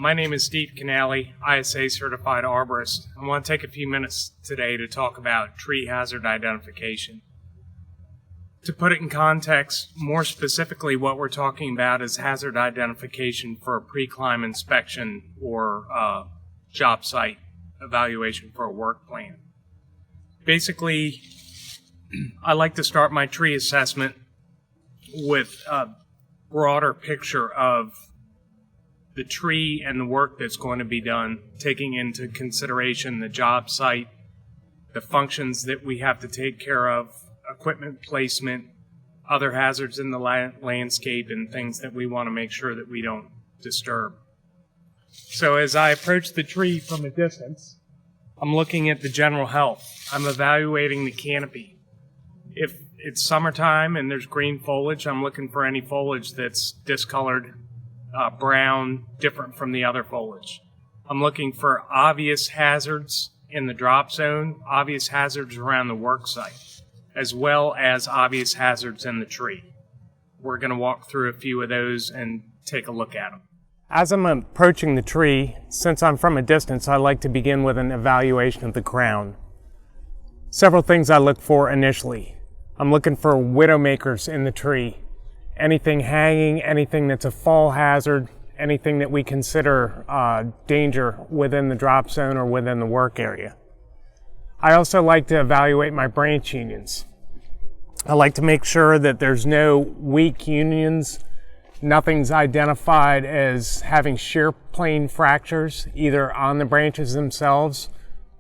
My name is Steve Canale, ISA Certified Arborist. I want to take a few minutes today to talk about tree hazard identification. To put it in context, more specifically what we're talking about is hazard identification for a pre-climb inspection or job site evaluation for a work plan. Basically, I like to start my tree assessment with a broader picture of the tree and the work that's going to be done, taking into consideration the job site, the functions that we have to take care of, equipment placement, other hazards in the landscape, and things that we want to make sure that we don't disturb. So as I approach the tree from a distance, I'm looking at the general health. I'm evaluating the canopy. If it's summertime and there's green foliage, I'm looking for any foliage that's discolored, brown, different from the other foliage. I'm looking for obvious hazards in the drop zone, obvious hazards around the work site, as well as obvious hazards in the tree. We're going to walk through a few of those and take a look at them. As I'm approaching the tree, since I'm from a distance, I like to begin with an evaluation of the crown. Several things I look for initially. I'm looking for widowmakers in the tree. Anything hanging, anything that's a fall hazard, anything that we consider danger within the drop zone or within the work area. I also like to evaluate my branch unions. I like to make sure that there's no weak unions. Nothing's identified as having shear plane fractures, either on the branches themselves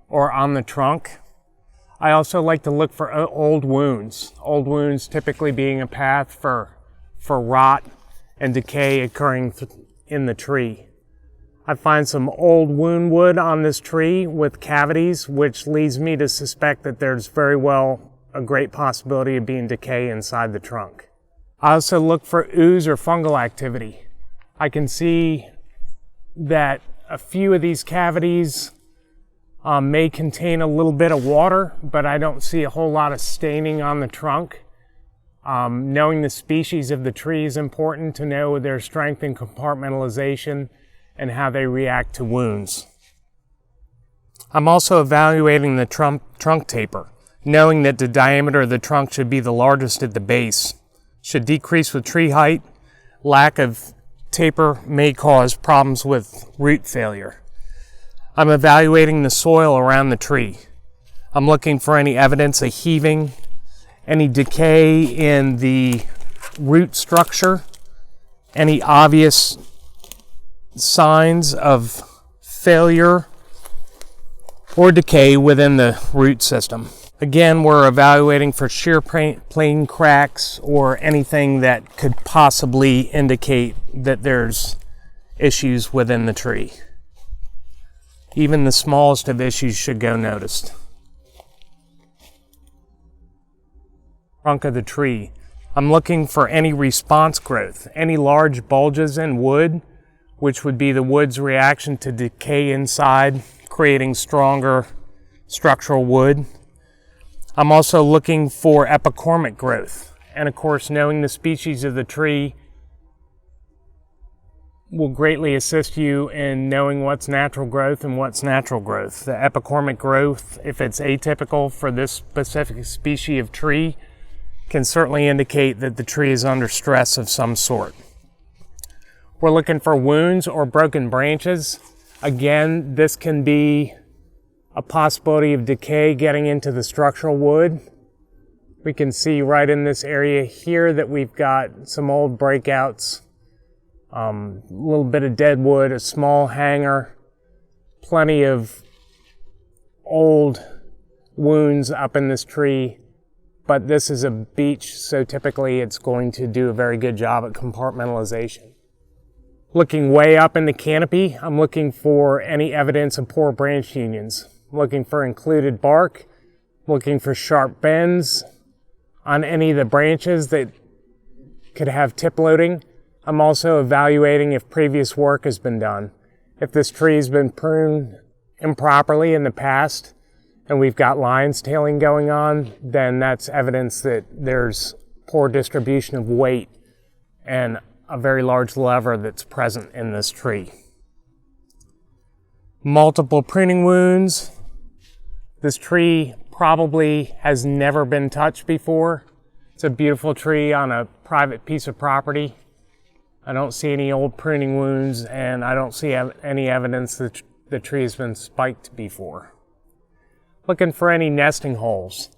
or on the trunk. I also like to look for old wounds typically being a path for rot and decay occurring in the tree. I find some old wound wood on this tree with cavities, which leads me to suspect that there's very well a great possibility of being decay inside the trunk. I also look for ooze or fungal activity. I can see that a few of these cavities may contain a little bit of water, but I don't see a whole lot of staining on the trunk. Knowing the species of the tree is important to know their strength and compartmentalization and how they react to wounds. I'm also evaluating the trunk taper, knowing that the diameter of the trunk should be the largest at the base, should decrease with tree height. Lack of taper may cause problems with root failure. I'm evaluating the soil around the tree. I'm looking for any evidence of heaving, any decay in the root structure, any obvious signs of failure or decay within the root system. Again, we're evaluating for shear plane cracks or anything that could possibly indicate that there's issues within the tree. Even the smallest of issues should go noticed. Trunk of the tree. I'm looking for any response growth, any large bulges in wood, which would be the wood's reaction to decay inside, creating stronger structural wood. I'm also looking for epicormic growth. And of course, knowing the species of the tree will greatly assist you in knowing what's natural growth and what's natural growth. The epicormic growth, if it's atypical for this specific species of tree, can certainly indicate that the tree is under stress of some sort. We're looking for wounds or broken branches. Again, this can be a possibility of decay getting into the structural wood. We can see right in this area here that we've got some old breakouts, a little bit of dead wood, a small hanger, plenty of old wounds up in this tree. But this is a beech, so typically it's going to do a very good job at compartmentalization. Looking way up in the canopy, I'm looking for any evidence of poor branch unions. I'm looking for included bark, looking for sharp bends on any of the branches that could have tip loading. I'm also evaluating if previous work has been done. If this tree has been pruned improperly in the past, and we've got lines tailing going on, then that's evidence that there's poor distribution of weight and a very large lever that's present in this tree. multiple pruning wounds. This tree probably has never been touched before. It's a beautiful tree on a private piece of property. I don't see any old pruning wounds, and I don't see any evidence that the tree has been spiked before. Looking for any nesting holes.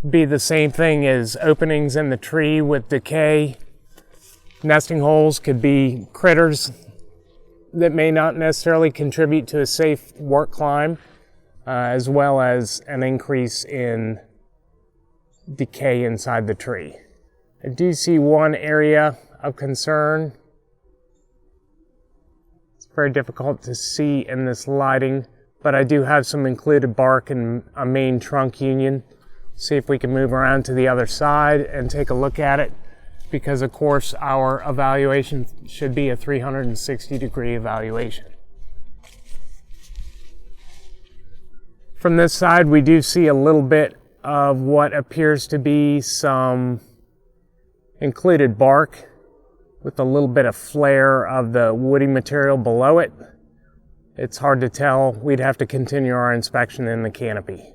Be the same thing as openings in the tree with decay. Nesting holes could be critters that may not necessarily contribute to a safe work climb, as well as an increase in decay inside the tree. I do see one area of concern. It's very difficult to see in this lighting, but I do have some included bark and a main trunk union. See if we can move around to the other side and take a look at it, because of course our evaluation should be a 360-degree evaluation. From this side, we do see a little bit of what appears to be some included bark with a little bit of flare of the woody material below it. It's hard to tell. We'd have to continue our inspection in the canopy.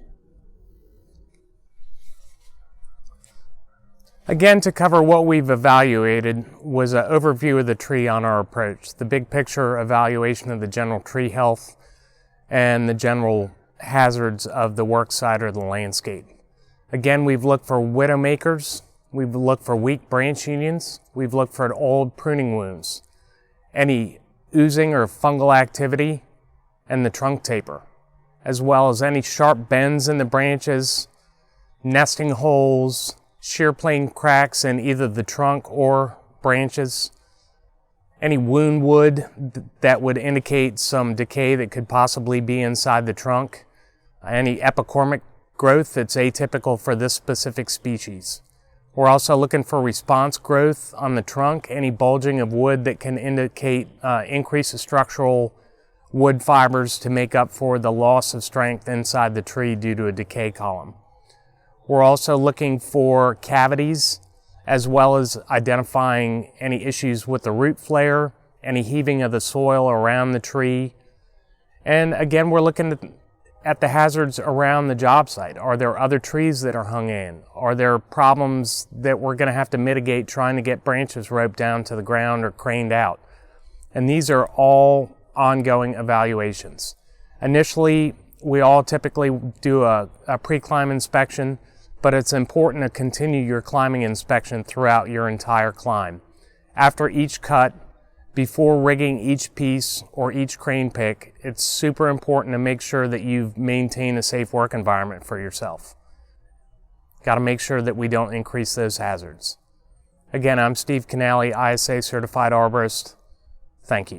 Again, to cover what we've evaluated was an overview of the tree on our approach, the big picture evaluation of the general tree health and the general hazards of the work site or the landscape. Again, we've looked for widowmakers, we've looked for weak branch unions, we've looked for old pruning wounds, any oozing or fungal activity, and the trunk taper, as well as any sharp bends in the branches, nesting holes, shear plane cracks in either the trunk or branches, any wound wood that would indicate some decay that could possibly be inside the trunk, any epicormic growth that's atypical for this specific species. We're also looking for response growth on the trunk, any bulging of wood that can indicate increase of structural wood fibers to make up for the loss of strength inside the tree due to a decay column. We're also looking for cavities, as well as identifying any issues with the root flare, any heaving of the soil around the tree. And again, we're looking at the hazards around the job site. Are there other trees that are hung in? Are there problems that we're going to have to mitigate trying to get branches roped down to the ground or craned out? And these are all ongoing evaluations. Initially, we all typically do a pre-climb inspection, but it's important to continue your climbing inspection throughout your entire climb. After each cut, before rigging each piece or each crane pick, it's super important to make sure that you've maintained a safe work environment for yourself. Got to make sure that we don't increase those hazards. Again, I'm Steve Canale, ISA Certified Arborist. Thank you.